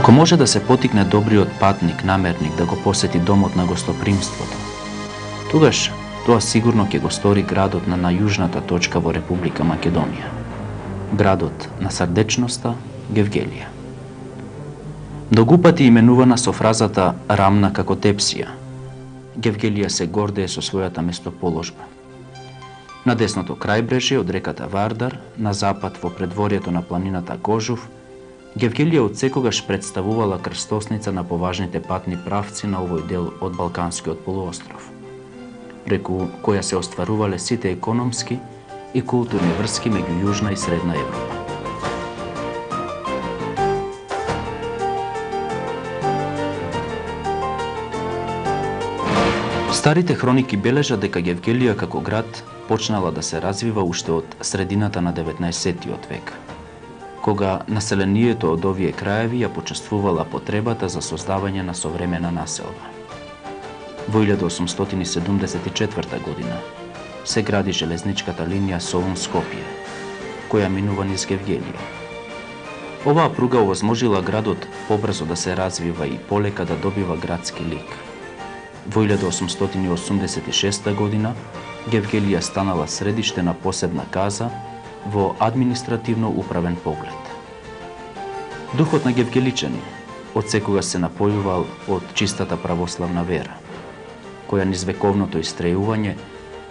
Ако може да се потикне добриот патник, намерник да го посети домот на гостопримството, тогаш тоа сигурно ќе го стори градот на најюжната точка во Република Македонија, градот на срдечноста Гевгелија. Многу пати именувана со фразата рамна како Тепсија, Гевгелија се гордее со својата местоположба. На десното крајбрежје од реката Вардар, на запад во предворието на планината Кожув, Гевгелија отсекогаш представувала крстосница на поважните патни правци на овој дел од Балканскиот полуостров, преку која се остварувале сите економски и културни врски меѓу Јужна и Средна Европа. Старите хроники бележат дека Гевгелија како град почнала да се развива уште од средината на 19-тиот век, кога населението од овие краеви ја почувствувала потребата за создавање на современа населба. Во 1874 година се гради железничката линија Солун-Скопје, која минува низ Гевгелија. Оваа пруга овозможила градот побрзо да се развива и полека да добива градски лик. Во 1886 година Гевгелија станала средиште на посебна каза во административно-управен поглед. Духот на гевгеличани отсекогаш се напојувал од чистата православна вера, која низ вековното истрејување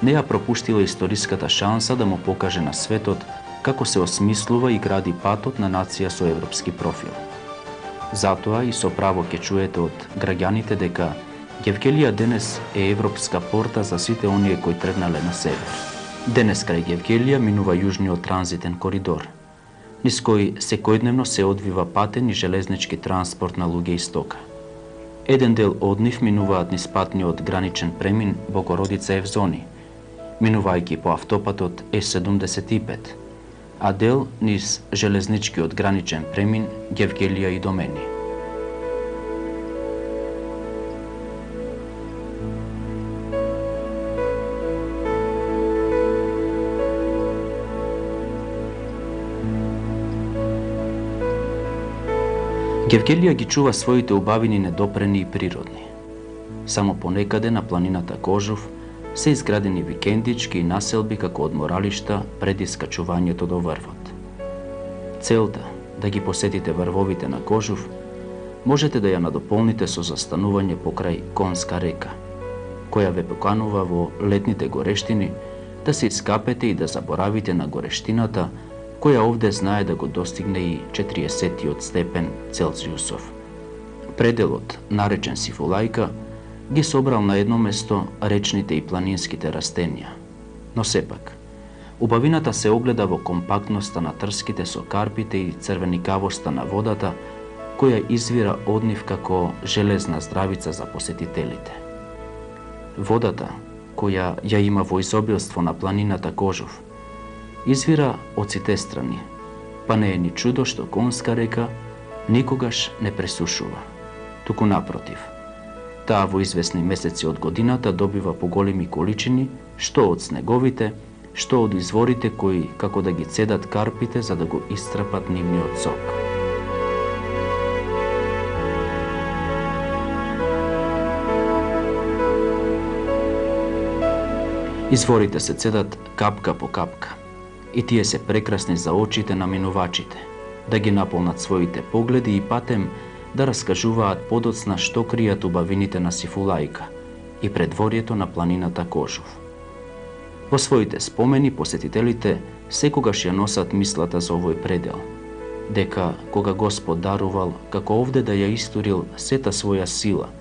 не ја пропуштила историската шанса да му покаже на светот како се осмислува и гради патот на нација со европски профил. Затоа и со право ќе чуете од граѓаните дека Гевгелија денес е европска порта за сите оние кои тргнале на север. Денес крај Гевгелија минува јужниот транзитен коридор, низ кој секојдневно се одвива патен и железнички транспорт на луѓе и стока. Еден дел од нив минуваат низ патниот граничен премин Богородица Евзони, минувајќи по автопатот Е75, а дел низ железничкиот граничен премин Гевгелија и Домени. Гевгелија ги чува своите убавини недопрени и природни. Само понекаде на планината Кожув се изградени викендички и населби како одморалишта пред искачувањето до врвот. Целта да ги посетите врвовите на Кожув можете да ја надополните со застанување покрај Конска река, која ве поканува во летните горештини да се искапете и да заборавите на горештината која овде знае да го достигне и 40 степен Целзиусов. Пределот, наречен Сифулајка, ги собрал на едно место речните и планинските растенија. Но сепак, убавината се огледа во компактноста на трските со карпите и црвеникавоста на водата, која извира од нив како железна здравица за посетителите. Водата, која ја има во изобилство на планината Кожув, извира од сите страни, па не е ни чудо што Конска река никогаш не пресушува. Туку напротив, таа во извесни месеци од годината добива поголеми количини, што од снеговите, што од изворите кои како да ги цедат карпите за да го истрапат нивниот сок. Изворите се цедат капка по капка, и тие се прекрасни за очите на минувачите, да ги наполнат своите погледи и патем да раскажуваат подоцна што кријат убавините на Сифулајка и предворието на планината Кожув. Во своите спомени посетителите секогаш ја носат мислата за овој предел, дека кога Господ дарувал како овде да ја истурил сета своја сила,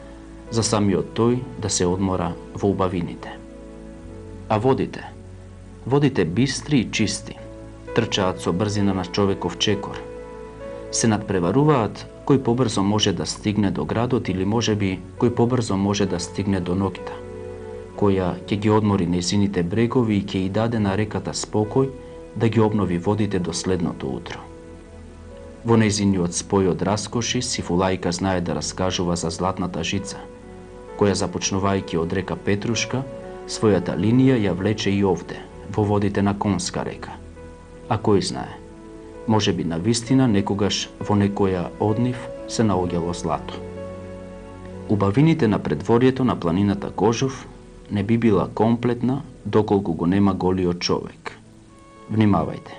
за самиот тој да се одмора во убавините. А водите бистри и чисти, трчаат со брзина на човеков чекор, се надпреваруваат кој побрзо може да стигне до градот или можеби кој побрзо може да стигне до ноќта, која ќе ги одмори нејзините брегови и ќе и даде на реката спокој да ги обнови водите до следното утро. Во нејзиниот спој од раскоши, Сифулајка знае да раскажува за златната жица, која започнувајќи од река Петрушка, својата линија ја влече и овде, во водите на Конска река. А кој знае, можеби на вистина некогаш во некоја од нив се наоѓало злато. Убавините на предворието на планината Кожув не би била комплетна доколку го нема голиот човек. Внимавајте,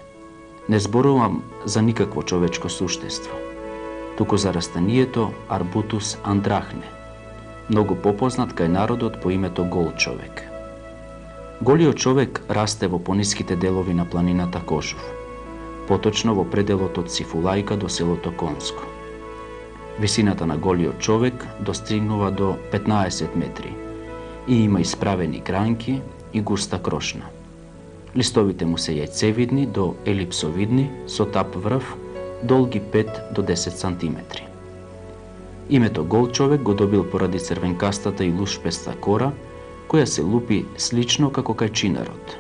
не зборувам за никакво човечко суштество, туку за растението Arbutus andrachne, многу попознат кај народот по името Гол човек. Голиот човек расте во пониските делови на планината Кожув, поточно во пределот од Сифулајка до селото Конско. Висината на голиот човек достигнува до 15 метри и има исправени гранки и густа крошна. Листовите му се јајцевидни до елипсовидни со тап врв, долги 5 до 10 сантиметри. Името Гол човек го добил поради црвенкастата и лушпеста кора, која се лупи слично како кај чинарот.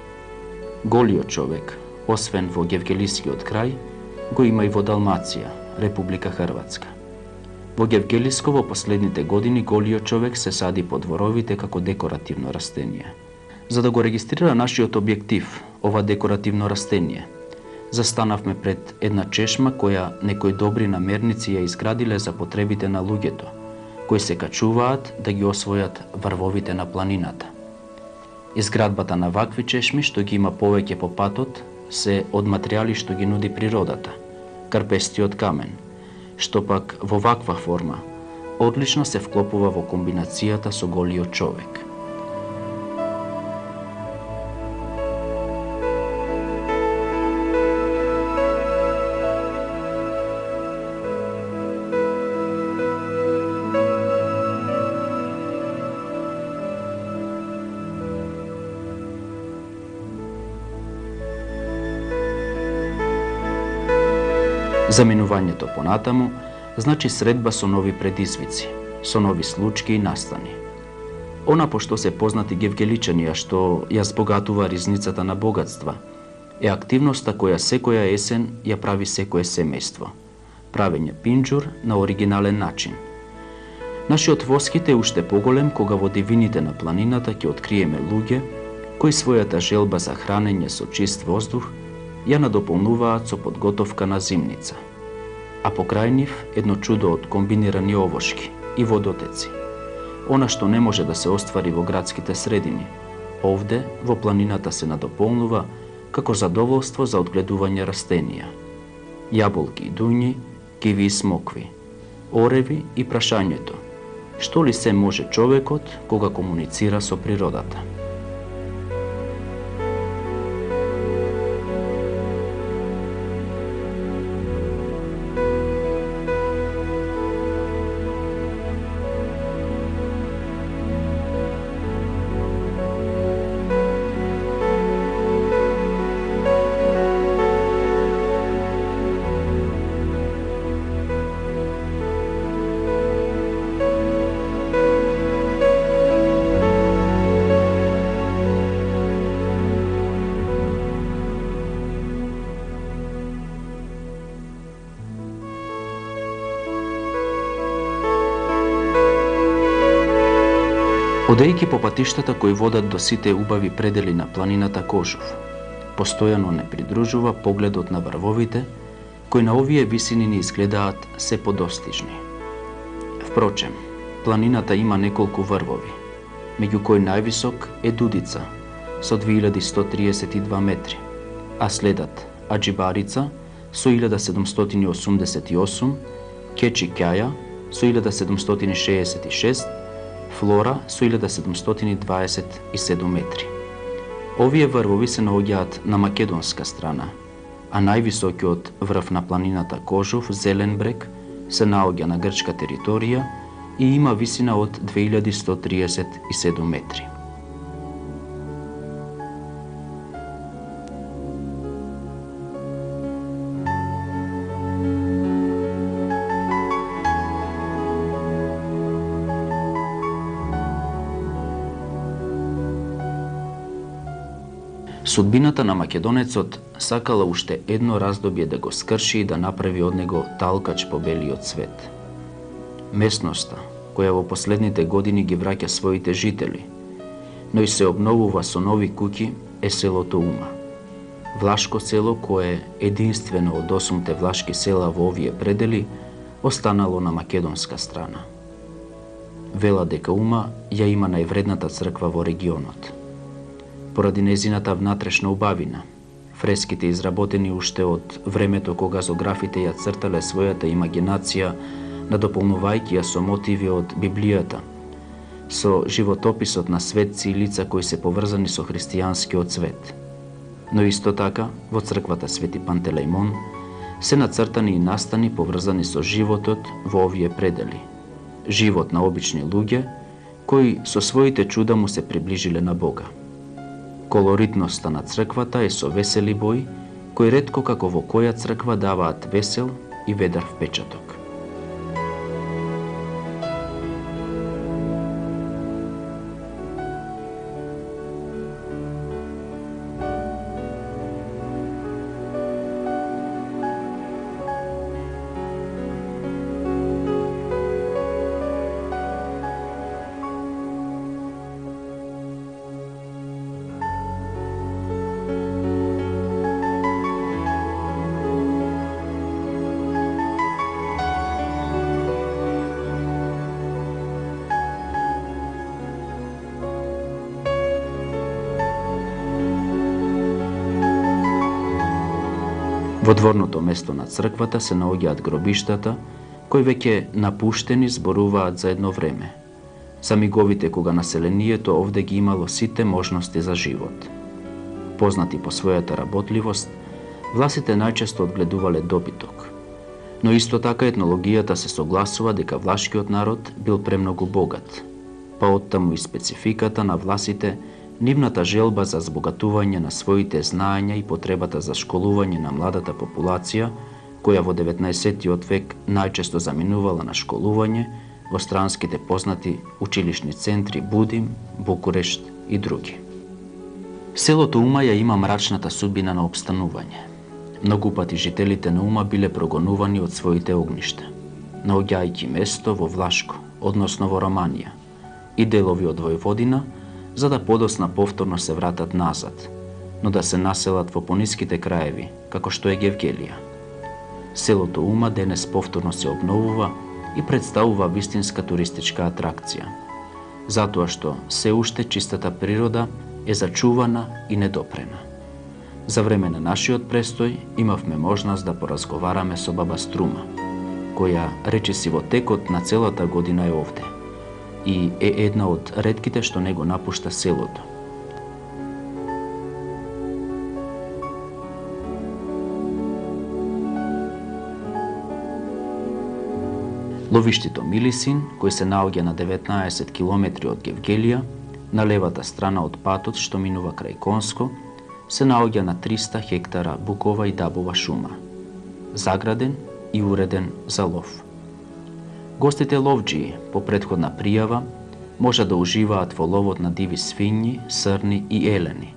Голиот човек, освен во Гевгелискиот крај, го има и во Далмација, Република Хрватска. Во Гевгелиско во последните години голиот човек се сади по дворовите како декоративно растение. За да го регистрира нашиот објектив, ова декоративно растение, застанавме пред една чешма која некои добри намерници ја изградиле за потребите на луѓето, кои се качуваат да ги освојат врвовите на планината. Изградбата на вакви чешми што ги има повеќе по патот се од материјали што ги нуди природата, карпестиот камен, што пак во ваква форма одлично се вклопува во комбинацијата со голиот човек. Заминувањето понатаму значи средба со нови предизвици, со нови случки и настани. Она по што се познати гевгеличани, што ја збогатува ризницата на богатства, е активноста која секоја есен ја прави секое семејство, правење пинџур на оригинален начин. Нашиот воскит е уште поголем кога во дивините на планината ќе откриеме луѓе кои својата желба за хранење со чист воздух ја надополнуваат со подготовка на зимница, а покрај нив едно чудо од комбинирани овошки и водотеци. Она што не може да се оствари во градските средини, овде во планината се надополнува како задоволство за одгледување растенија. Јаболки и дуњи, киви и смокви, ореви и прашањето. Што ли се може човекот кога комуницира со природата? Одејќи по патиштата кои водат до сите убави предели на планината Кожув, постојано не придружува погледот на врвовите, кои на овие висини ни изгледаат се подостижни. Впрочем, планината има неколку врвови, меѓу кои највисок е Дудица со 2132 метри, а следат Аџибарица со 1788, Кечи Кјаја со 1766, Флора со 1727 метри. Овие врвови се наоѓаат на македонска страна, а највисокиот врв на планината Кожув, Зеленбрег, се наоѓа на грчка територија и има висина од 2137 метри. Судбината на македонецот сакала уште едно раздобје да го скрши и да направи од него талкач по белиот свет. Местноста, која во последните години ги враќа своите жители, но и се обновува со нови куќи, е селото Ума. Влашко село кое е единствено од 8 влашки села во овие предели, останало на македонска страна. Вела дека Ума ја има највредната црква во регионот. Поради незината внатрешна убавина, фреските изработени уште од времето кога зографите ја цртале својата имагинација, надополнувајќи ја со мотиви од Библијата, со животописот на светци и лица кои се поврзани со христијанскиот свет. Но исто така, во црквата Свети Пантелејмон, се нацртани и настани поврзани со животот во овие предели. Живот на обични луѓе, кои со своите чуда му се приближиле на Бога. Колоритноста на црквата е со весели бои, кои ретко како во која црква даваат весел и ведар впечаток. Во дворното место на црквата се наоѓаат гробиштата, кои веќе напуштени зборуваат за едно време. За миговите кога населението овде ги имало сите можности за живот. Познати по својата работливост, власите најчесто одгледувале добиток. Но исто така етнологијата се согласува дека влашкиот народ бил премногу богат, па оттаму и спецификата на власите, нивната желба за збогатување на своите знаења и потребата за школување на младата популација, која во 19 век најчесто заминувала на школување во странските познати училишни центри Будим, Букурешт и други. Селото Ума ја има мрачната судбина на обстанување. Многу пати жителите на Ума биле прогонувани од своите огништа, наоѓајќи место во Влашко, односно во Романија, и делови од Војводина, за да подосна повторно се вратат назад, но да се населат во пониските краеви, како што е Гевгелија. Селото Ума денес повторно се обновува и представува вистинска туристичка атракција, затоа што се уште чистата природа е зачувана и недопрена. За време на нашиот престој имавме можност да поразговараме со баба Струма, која речиси во текот на целата година е овде и е една од ретките што не го напушта селото. Ловиштето Милисин, кој се наоѓа на 19 километри од Гевгелија, на левата страна од патот што минува крај Конско, се наоѓа на 300 хектара букова и дабова шума, заграден и уреден за лов. Гостите ловџии, по претходна пријава, може да уживаат во ловот на диви свињи, срни и елени.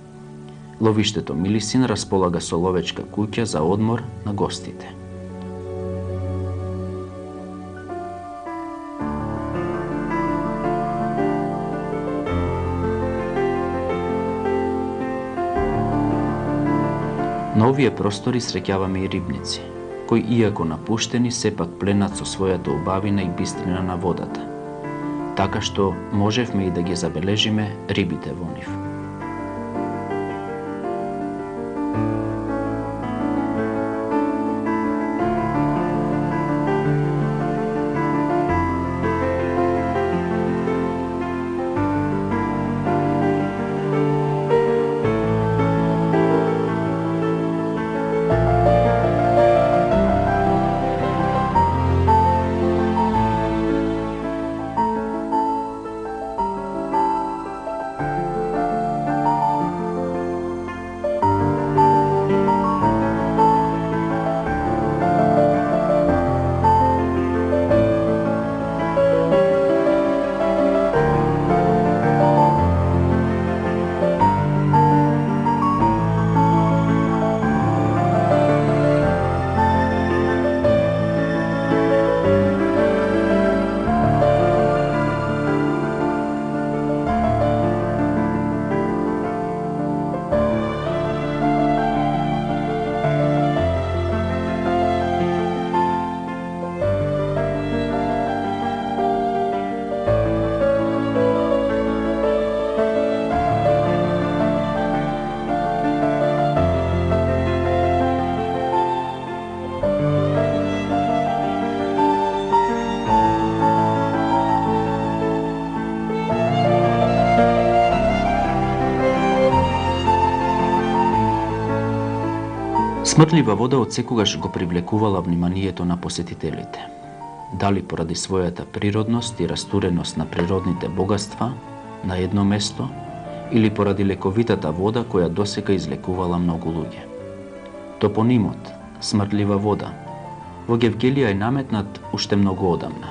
Ловиштето Милисин располага со ловечка куќа за одмор на гостите. На овие простори среќаваме и рибници, кои иако напуштени сепак пленат со својата убавина и бистрина на водата, така што можевме и да ги забележиме рибите во нив. Смртлива вода отсекогаш го привлекувала вниманието на посетителите. Дали поради својата природност и растуреност на природните богатства на едно место, или поради лековитата вода која досека излекувала многу луѓе. Топонимот смртлива вода во Гевгелија е наметнат уште многу одамна,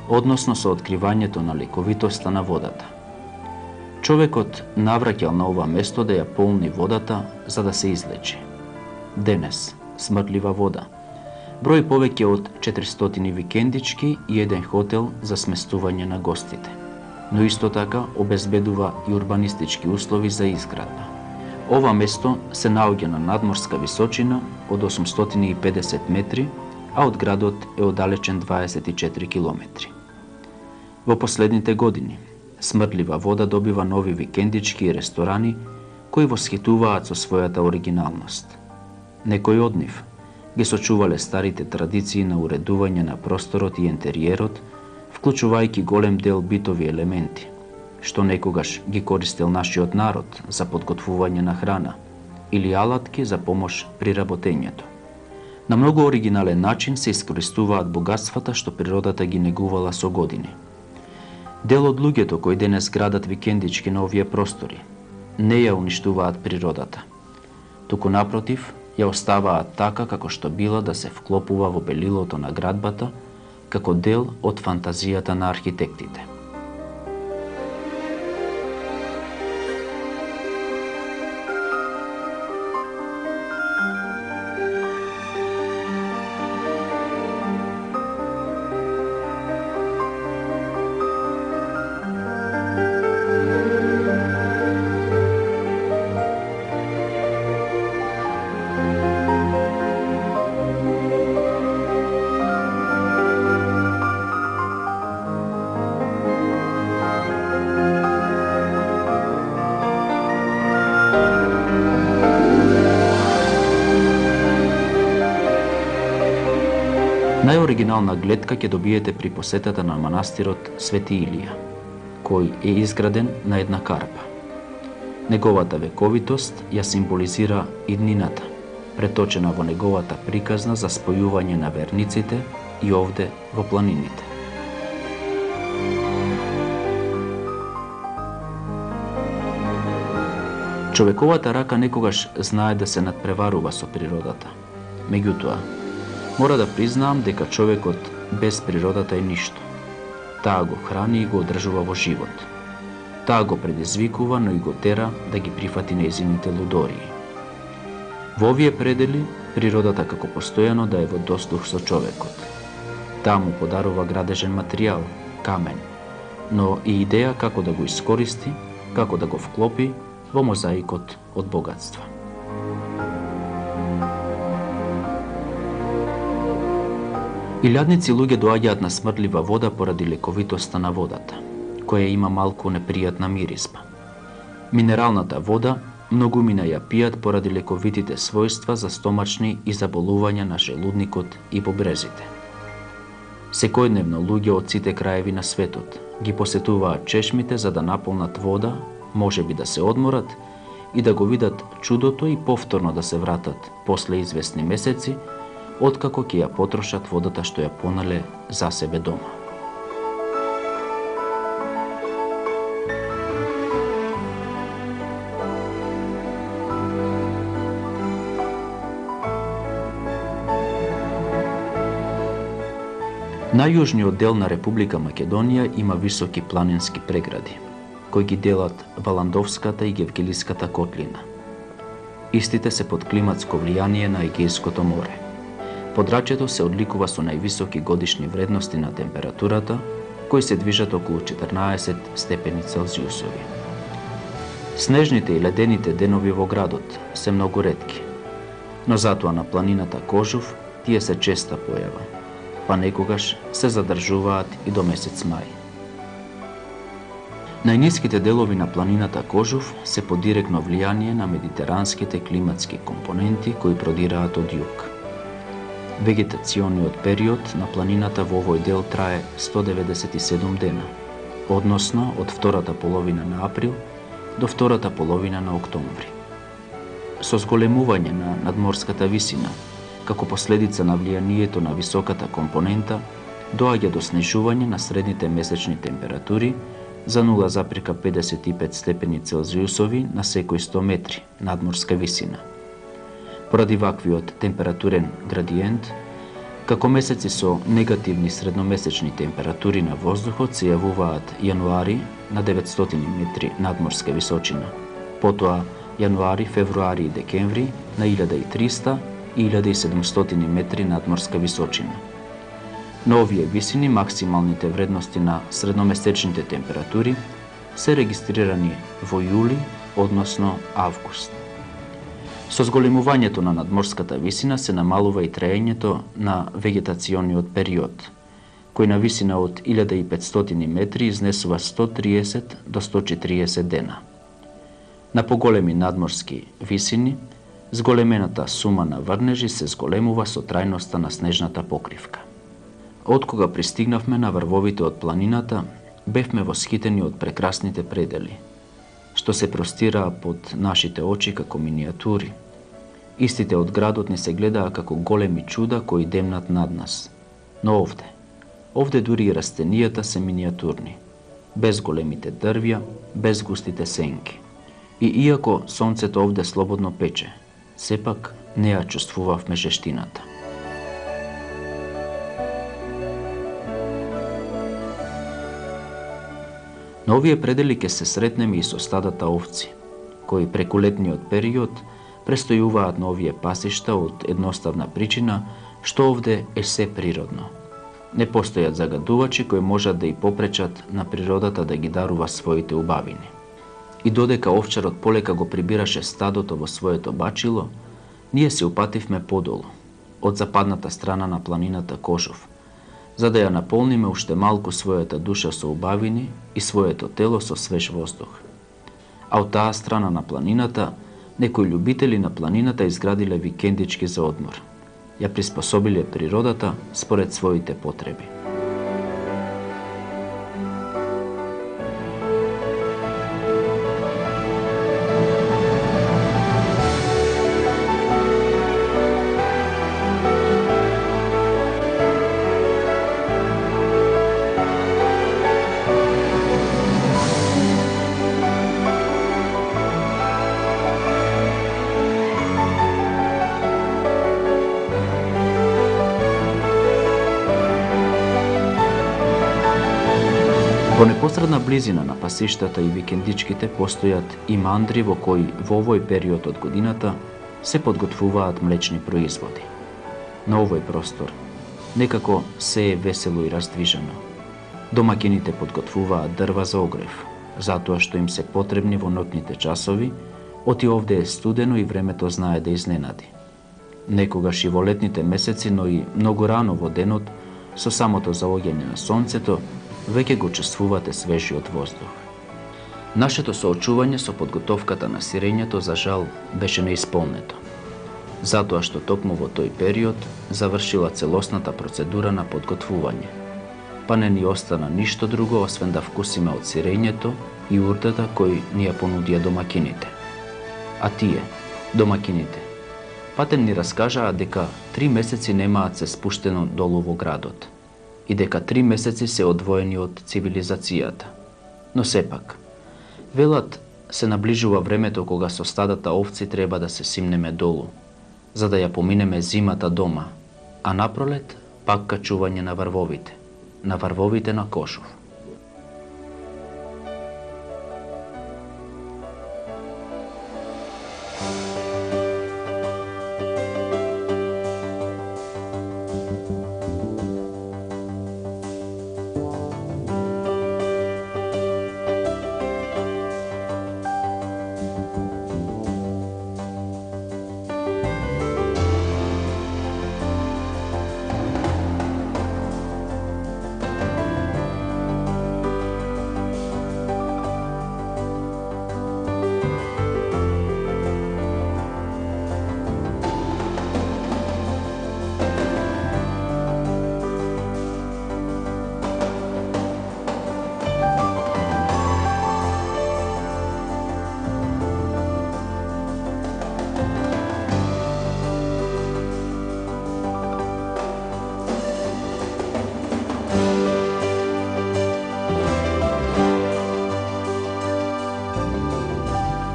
односно со откривањето на лековитоста на водата. Човекот навраќал на ова место да ја полни водата за да се излечи. Денес смртлива вода брои повеќе од 400 викендички и еден хотел за сместување на гостите, но исто така обезбедува и урбанистички услови за изградба. Ова место се наоѓа на надморска височина од 850 метри, а од градот е оддалечен 24 километри. Во последните години, смртлива вода добива нови викендички и ресторани кои восхитуваат со својата оригиналност. Некои од нив ги сочувале старите традиции на уредување на просторот и интериерот, вклучувајќи голем дел битови елементи, што некогаш ги користел нашиот народ за подготвување на храна или алатки за помош при работењето. На многу оригинален начин се искористуваат богатствата што природата ги негувала со години. Дел од луѓето кои денес градат викендички на овие простори не ја уништуваат природата, туку напротив ја оставаат така како што била да се вклопува во белилото на градбата како дел од фантазијата на архитектите. Најоригинална гледка ќе добиете при посетата на манастирот Свети Илија, кој е изграден на една карпа. Неговата вековитост ја символизира иднината, преточена во неговата приказна за спојување на верниците и овде во планините. Човековата рака некогаш знае да се надпреварува со природата. Меѓутоа, мора да признаам дека човекот без природата е ништо. Таа го храни и го одржува во живот. Таа го предизвикува, но и го тера да ги прифати нејзините лудории. Во овие предели, природата како постојано да е во дослух со човекот. Таа му подарува градежен материјал, камен, но и идеја како да го искористи, како да го вклопи во мозаикот од богатства. Илјадници луѓе доаѓаат на смртлива вода поради лековитоста на водата, која има малку непријатна мирисма. Минералната вода многумина ја пијат поради лековитите својства за стомачни и заболувања на желудникот и бобрезите. Секојдневно луѓе од сите краеви на светот ги посетуваат чешмите за да наполнат вода, можеби да се одморат и да го видат чудото и повторно да се вратат после известни месеци, откако ќе ја потрошат водата што ја понале за себе дома. Најјужниот дел на Република Македонија има високи планински прегради, кои ги делат Валандовската и Гевгелиската котлина. Истите се под климатско влијание на Егејското море. Подрачјето се одликува со највисоки годишни вредности на температурата, кои се движат околу 14 степени Целзиусови. Снежните и ледените денови во градот се многу ретки, но затоа на планината Кожув тие се честа појава, па некогаш се задржуваат и до месец мај. Најниските делови на планината Кожув се под директно влијание на медитеранските климатски компоненти кои продираат од југ. Вегетациониот период на планината во овој дел трае 197 дена, односно од втората половина на април до втората половина на октомври. Со зголемување на надморската висина, како последица на влијанието на високата компонента, доаѓа до снижување на средните месечни температури за 0,55 степени Целзиусови на секој 100 метри надморска висина. Поради ваквиот температурен градиент, како месеци со негативни средномесечни температури на воздухот се јавуваат јануари на 900 метри надморска височина, потоа јануари, февруари и декември на 1300 и 1700 метри надморска височина. На овие висини максималните вредности на средномесечните температури се регистрирани во јули, односно август. Со зголемувањето на надморската висина се намалува и траењето на вегетациониот период, кој на висина од 1500 метри изнесува 130 до 140 дена. На поголеми надморски висини, зголемената сума на врнежи се зголемува со трајноста на снежната покривка. Откога пристигнавме на врвовите од планината, бевме восхитени од прекрасните предели, што се простираа под нашите очи како минијатури. Истите од градот ни се гледаа како големи чуда кои демнат над нас. Но овде дури и растенијата се минијатурни, без големите дрвја, без густите сенки. И иако сонцето овде слободно пече, сепак не ја чувствувавме жештината. На овие предели ќе се сретнеме и со стадата овци, кои преку летниот период престојуваат на овие пасишта од едноставна причина што овде е се природно. Не постојат загадувачи кои можат да и попречат на природата да ги дарува своите убавини. И додека овчарот полека го прибираше стадото во своето бачило, ние се упативме подолу, од западната страна на планината Кошов, за да ја наполниме уште малку својата душа со убавини и своето тело со свеж воздух. А од таа страна на планината, некои љубители на планината изградиле викендички за одмор. Ја приспособиле природата според своите потреби. Во непосредна близина на пасиштата и викендичките постојат и мандри во кои во овој период од годината се подготвуваат млечни производи. На овој простор некако се е весело и раздвижено. Домакините подготвуваат дрва за огрев, затоа што им се потребни во ноќните часови, оти овде е студено и времето знае да изненади. Некогаш и во летните месеци, но и многу рано во денот, со самото заоѓање на сонцето, веќе го чувствувате свежиот воздух. Нашето соочување со подготовката на сирењето за жал беше неисполнето, затоа што токму во тој период завршила целосната процедура на подготвување, па не ни остана ништо друго освен да вкусиме од сирењето и уртата кој ни ја понудија домакините. А тие, домакините, патем ни раскажаа дека 3 месеци немаат се спуштено долу во градот и дека 3 месеци се одвоени од цивилизацијата. Но сепак, велат се наближува времето кога со стадата овци треба да се симнеме долу, за да ја поминеме зимата дома, а напролет пак качување на врвовите на Кошов.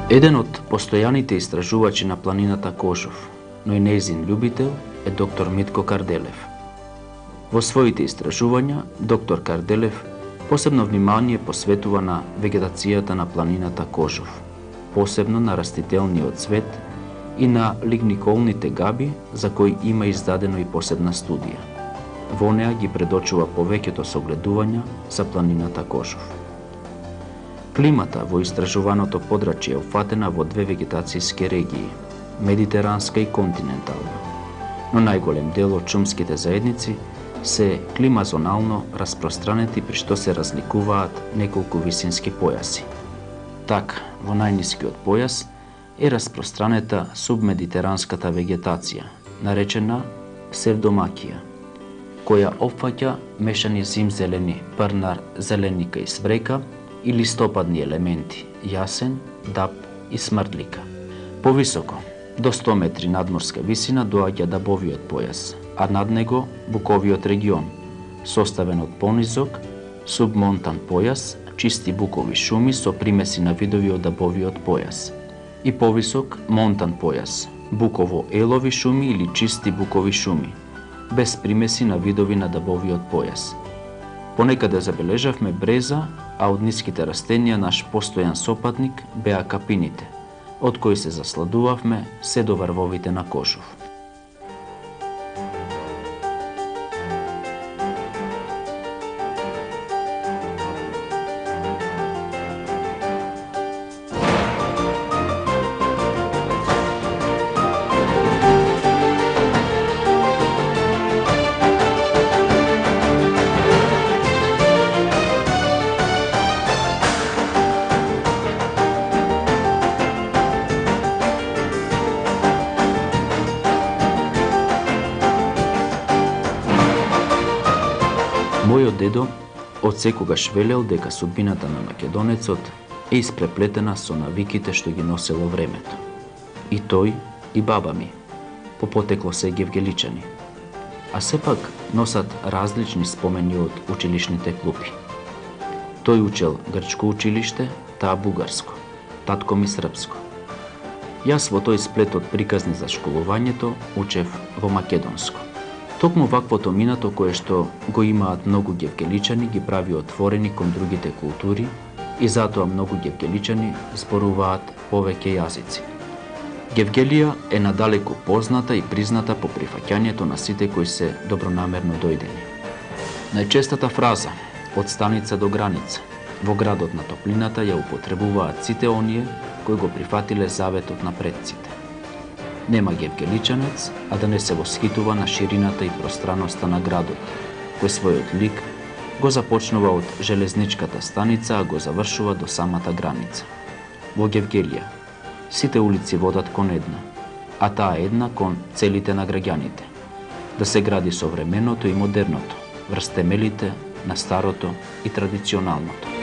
Еден од постојаните истражувачи на планината Кожов, но и нејзин љубител, е доктор Митко Карделев. Во своите истражувања, доктор Карделев посебно внимание посветува на вегетацијата на планината Кожов, посебно на растителниот цвет и на лигниколните габи, за кои има издадено и посебна студија. Во неа ги предочува повеќето согледувања за планината Кожов. Климата во истражуваното подрачје е опфатена во две вегетацијски регии, медитеранска и континентална, но најголем дел од шумските заедници се климазонално распространети, при што се разликуваат неколку висински појаси. Така, во најнискиот појас е распространета субмедитеранската вегетација, наречена псевдомакија, која опфаќа мешани зимзелени, парнар, зеленика и сврека и листопадни елементи, јасен, даб и смрдлика. Повисоко, до 100 метри надморска висина, доаѓа дабовиот појас, а над него буковиот регион, составен од понизок, субмонтан појас, чисти букови шуми со примеси на видови од дабовиот појас, и повисок монтан појас, буково-елови шуми или чисти букови шуми, без примеси на видови на дабовиот појас. Понекаде забележавме бреза, а од ниските растенија наш постојан сопатник беа капините, од кои се засладувавме се до врвовите на Кожов. Мојот дедо од секогаш велел дека судбината на македонецот е испреплетена со навиките што ги носело времето. И тој, и баба ми, по потекло се гевгеличани, а сепак носат различни спомени од училишните клупи. Тој учел грчко училиште, таа бугарско, татко ми српско. Јас во тој сплет од приказни за школувањето учев во македонско. Токму ваквото минато кое што го имаат многу гевгеличани ги прави отворени кон другите култури и затоа многу гевгеличани зборуваат повеќе јазици. Гевгелија е надалеку позната и призната по прифаќањето на сите кои се добронамерно дојдени. Најчестата фраза од станица до граница во градот на топлината ја употребуваат сите оние кои го прифатиле заветот на предците. Нема гевгеличанец, а да не се восхитува на ширината и пространоста на градот, кој својот лик го започнува од железничката станица, а го завршува до самата граница. Во Гевгелија сите улици водат кон една, а таа една кон целите на граѓаните. Да се гради современото и модерното, врз темелите на старото и традиционалното.